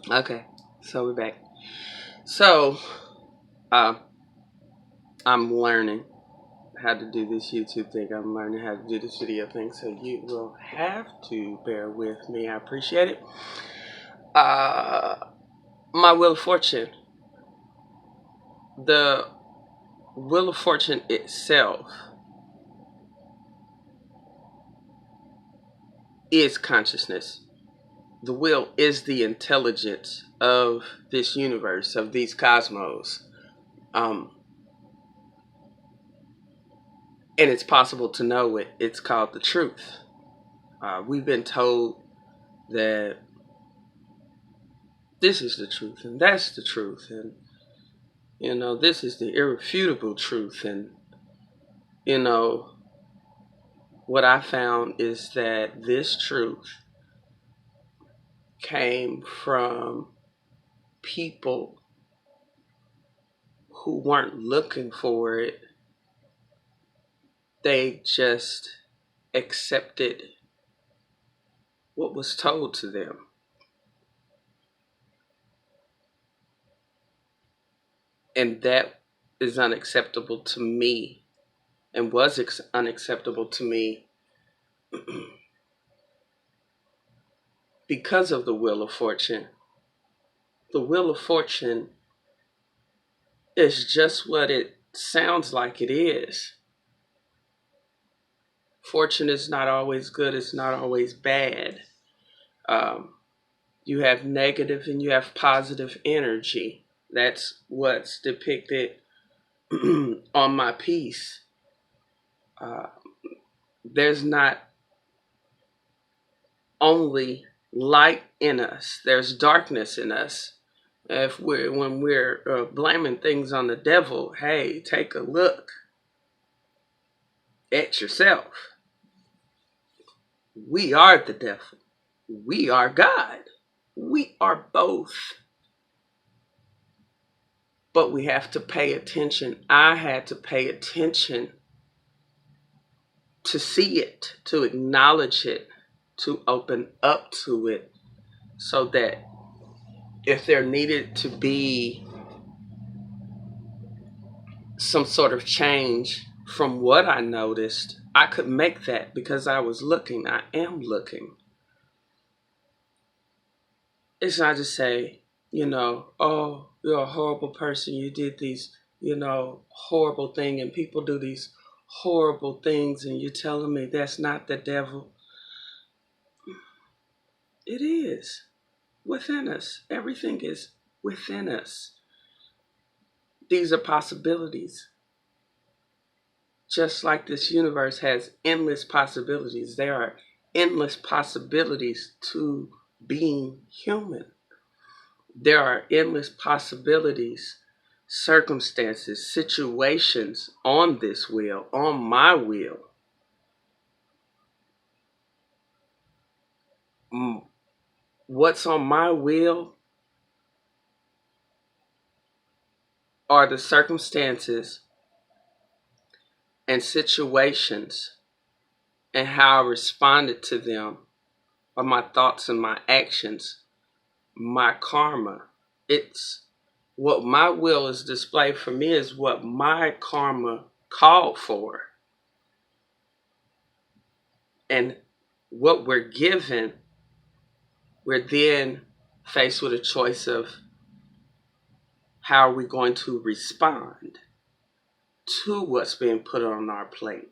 Okay, so we're back. So, uh, I'm learning how to do this YouTube thing. I'm learning how to do this video thing. So you will have to bear with me. I appreciate it. Uh, my Wheel of Fortune. The Wheel of Fortune itself is consciousness. The wheel is the intelligence of this universe, of these cosmos. Um, and it's possible to know it. It's called the truth. We've been told that this is the truth and that's the truth, and this is the irrefutable truth. And you know what I found is that this truth came from people who weren't looking for it. They just accepted what was told to them. And that is unacceptable to me, and was unacceptable to me because of the Wheel of Fortune. The Wheel of Fortune is just what it sounds like it is. Fortune is not always good, it's not always bad. Um, you have negative and you have positive energy. That's what's depicted on my piece. Uh, there's not only light in us, there's darkness in us. When we're blaming things on the devil, hey, take a look at yourself. We are the devil. We are God. We are both. But we have to pay attention. I had to pay attention to see it, to acknowledge it, to open up to it, so that if there needed to be some sort of change from what I noticed, I could make that because I was looking. I am looking. It's not to say, oh, you're a horrible person. You did these, horrible thing, and people do these horrible things, and you're telling me that's not the devil. It is within us. Everything is within us. These are possibilities. Just like this universe has endless possibilities, there are endless possibilities to being human. There are endless possibilities, circumstances, situations on this wheel, on my wheel. What's on my wheel are the circumstances and situations and how I responded to them, are my thoughts and my actions, my karma. It's what my will is displayed for me is what my karma called for. And what we're given, we're then faced with a choice of how are we going to respond to what's being put on our plate.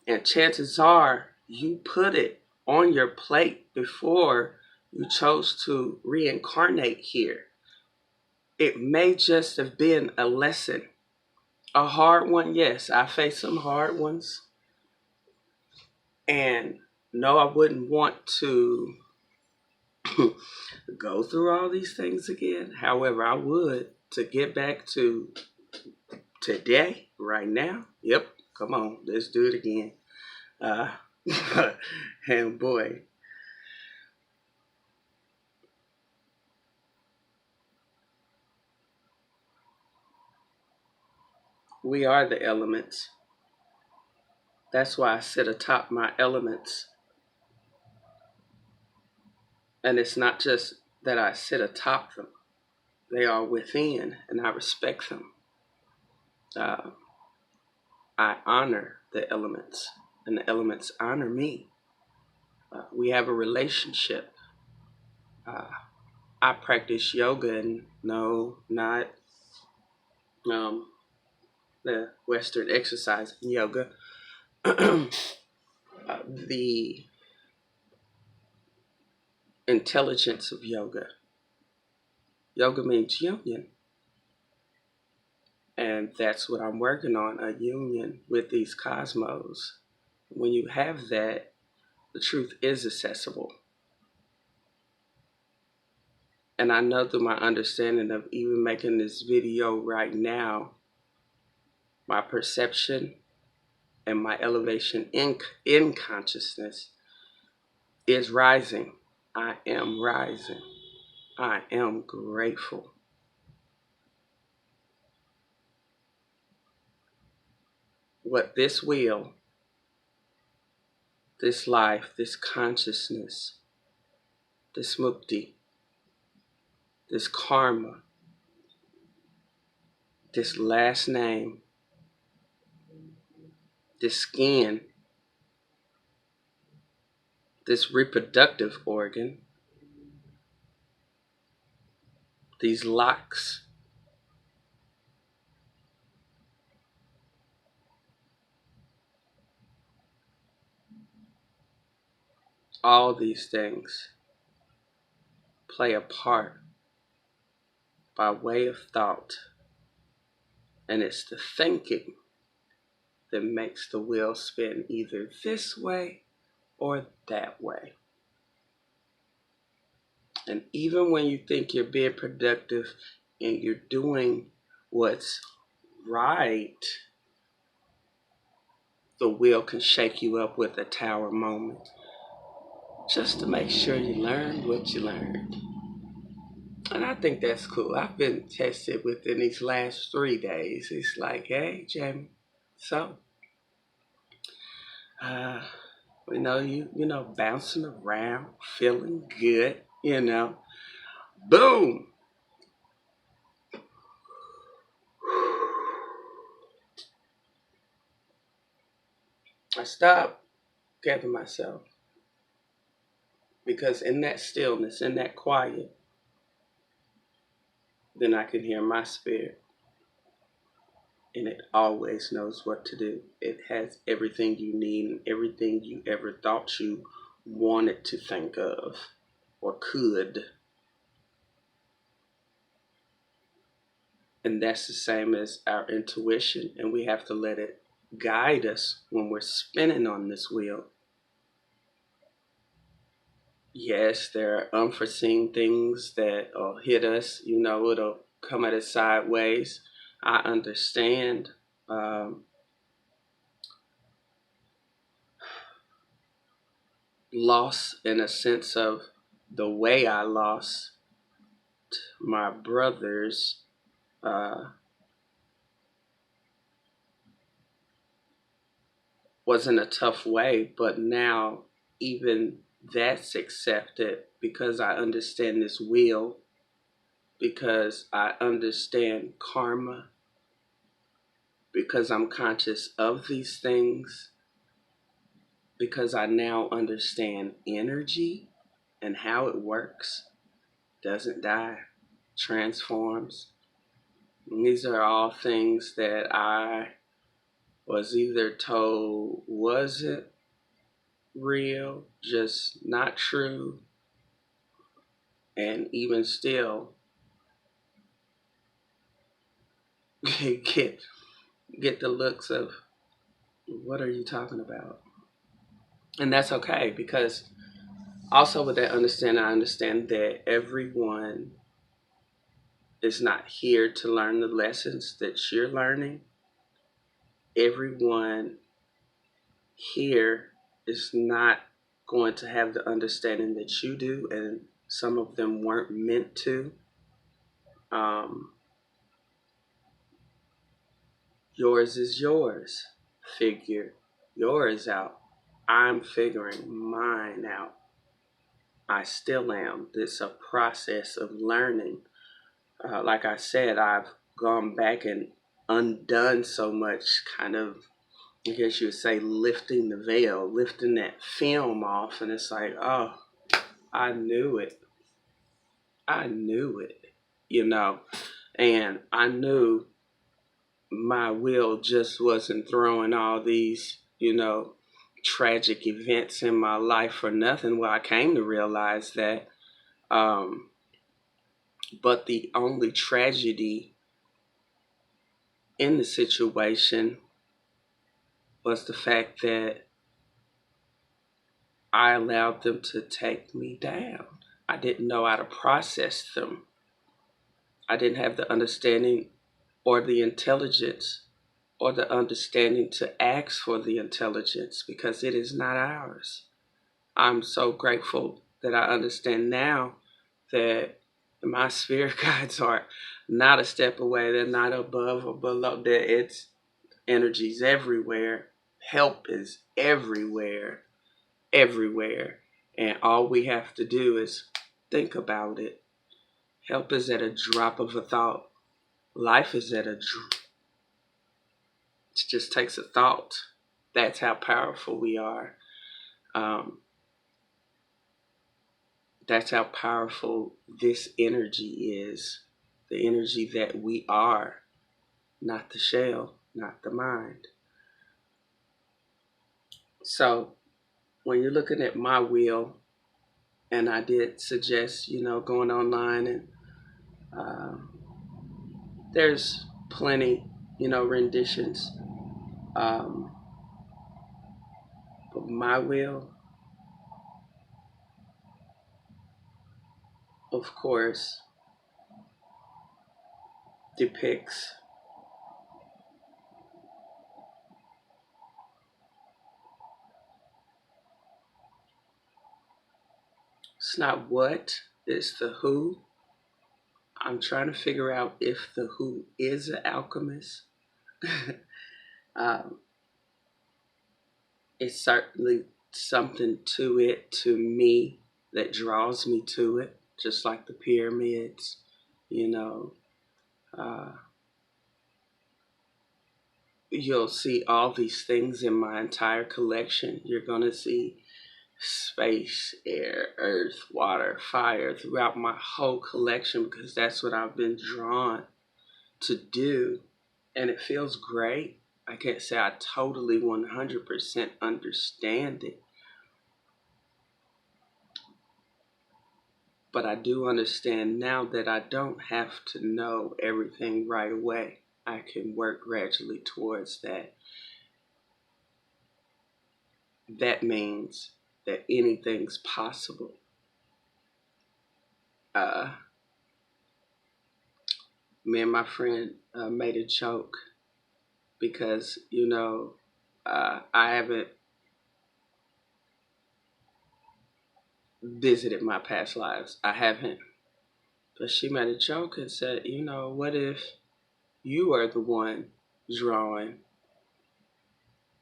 And chances are you put it on your plate before you chose to reincarnate here. It may just have been a lesson. A hard one, yes. I faced some hard ones. And no, I wouldn't want to go through all these things again. However, I would to get back to today, right now. Yep, come on, let's do it again. Uh, and boy, we are the elements. That's why I sit atop my elements. And it's not just that I sit atop them. They are within, and I respect them. Uh, I honor the elements, and the elements honor me. We have a relationship. Uh, I practice yoga, and no, not um, the Western exercise yoga. The intelligence of yoga. Yoga means union. And that's what I'm working on, a union with these cosmos. When you have that, the truth is accessible. And I know through my understanding of even making this video right now, my perception and my elevation in consciousness is rising. I am rising. I am grateful. What this wheel, this life, this consciousness, this mukti, this karma, this last name, this skin, this reproductive organ, these locks, all these things play a part by way of thought. And it's the thinking that makes the wheel spin either this way or that way. And even when you think you're being productive and you're doing what's right, the wheel can shake you up with a tower moment just to make sure you learn what you learned. And I think that's cool. I've been tested within these last 3 days. It's like, hey, Jamie, so, uh, bouncing around, feeling good, boom. I stopped, gathered myself, because in that stillness, in that quiet, then I can hear my spirit. And it always knows what to do. It has everything you need and everything you ever thought you wanted to think of or could. And that's the same as our intuition, and we have to let it guide us when we're spinning on this wheel. Yes, there are unforeseen things that will hit us. It'll come at us sideways. I understand. Loss in a sense of the way I lost my brothers. Was in a tough way, but now even that's accepted because I understand this wheel, because I understand karma, because I'm conscious of these things, because I now understand energy and how it works, doesn't die, transforms. And these are all things that I was either told wasn't real, just not true, and even still get the looks of, what are you talking about? And that's okay, because also with that understanding, I understand that everyone is not here to learn the lessons that you're learning. Everyone here is not going to have the understanding that you do, and some of them weren't meant to. Yours is yours. Figure yours out. I'm figuring mine out. I still am. It's a process of learning. Like I said, I've gone back and undone so much, kind of, I guess you would say, lifting the veil, lifting that film off. And it's like, oh, I knew it. I knew it, you know. And I knew my will just wasn't throwing all these, tragic events in my life for nothing. Well, I came to realize that, um, but the only tragedy in the situation was the fact that I allowed them to take me down. I didn't know how to process them. I didn't have the understanding or the intelligence or the understanding to ask for the intelligence because it is not ours. I'm so grateful that I understand now that my spirit guides are not a step away. They're not above or below. It's energies everywhere. Help is everywhere, everywhere. And all we have to do is think about it. Help is at a drop of a thought. Life is at a it just takes a thought. That's how powerful we are. Um, that's how powerful this energy is. The energy that we are, not the shell, not the mind. So when you're looking at my wheel, and I did suggest, going online and there's plenty, renditions. Um, but my wheel, of course, depicts it's not what, it's the who. I'm trying to figure out if the who is an alchemist. um, it's certainly something to it, to me, that draws me to it, just like the pyramids, you know. Uh, you'll see all these things in my entire collection. You're going to see space, air, earth, water, fire throughout my whole collection because that's what I've been drawn to do. And it feels great. I can't say I totally 100% understand it, but I do understand now that I don't have to know everything right away. I can work gradually towards that. That means that anything's possible. Uh, Me and my friend made a joke because, I haven't visited my past lives. I haven't. But she made a joke and said, what if you are the one drawing,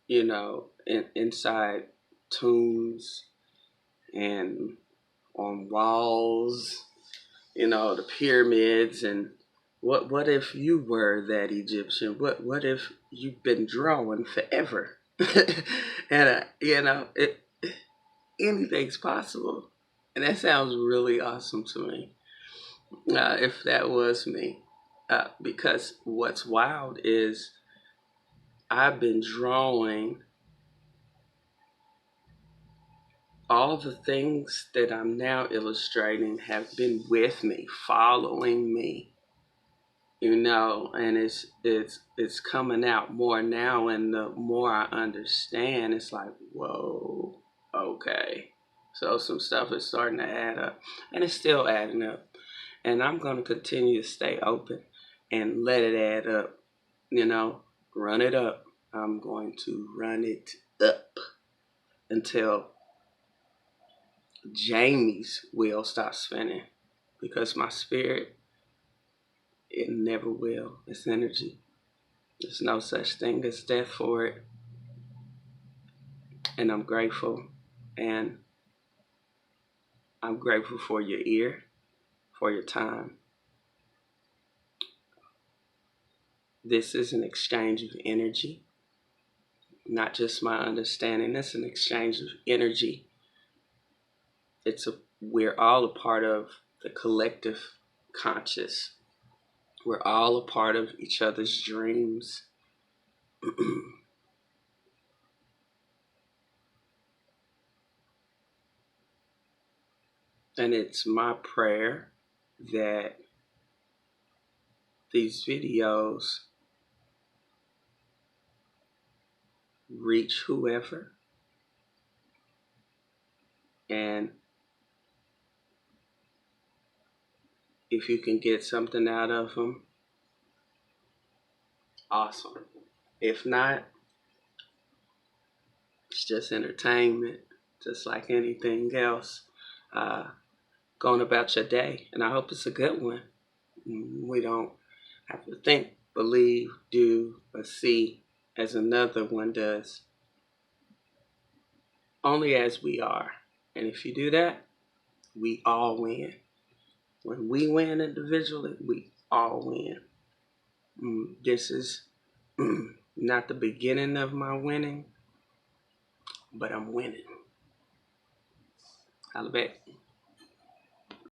inside tombs and on walls, the pyramids, and what if you were that Egyptian? What if you've been drawing forever? And anything's possible, and that sounds really awesome to me. If that was me, because what's wild is I've been drawing all the things that I'm now illustrating have been with me, following me, and it's coming out more now, and the more I understand, it's like, whoa, okay. So some stuff is starting to add up, and it's still adding up. And I'm going to continue to stay open and let it add up, run it up. I'm going to run it up until Jamie's wheel stops spinning because my spirit, it never will. It's energy. There's no such thing as death for it. And I'm grateful. And I'm grateful for your ear, for your time. This is an exchange of energy, not just my understanding. It's an exchange of energy. We're all a part of the collective conscious. We're all a part of each other's dreams. And it's my prayer that these videos reach whoever, and if you can get something out of them, awesome. If not, it's just entertainment, just like anything else. Uh, Going about your day, and I hope it's a good one. We don't have to think, believe, do, or see as another one does, only as we are. And if you do that, we all win. When we win individually, we all win. This is not the beginning of my winning, but I'm winning. Holla back.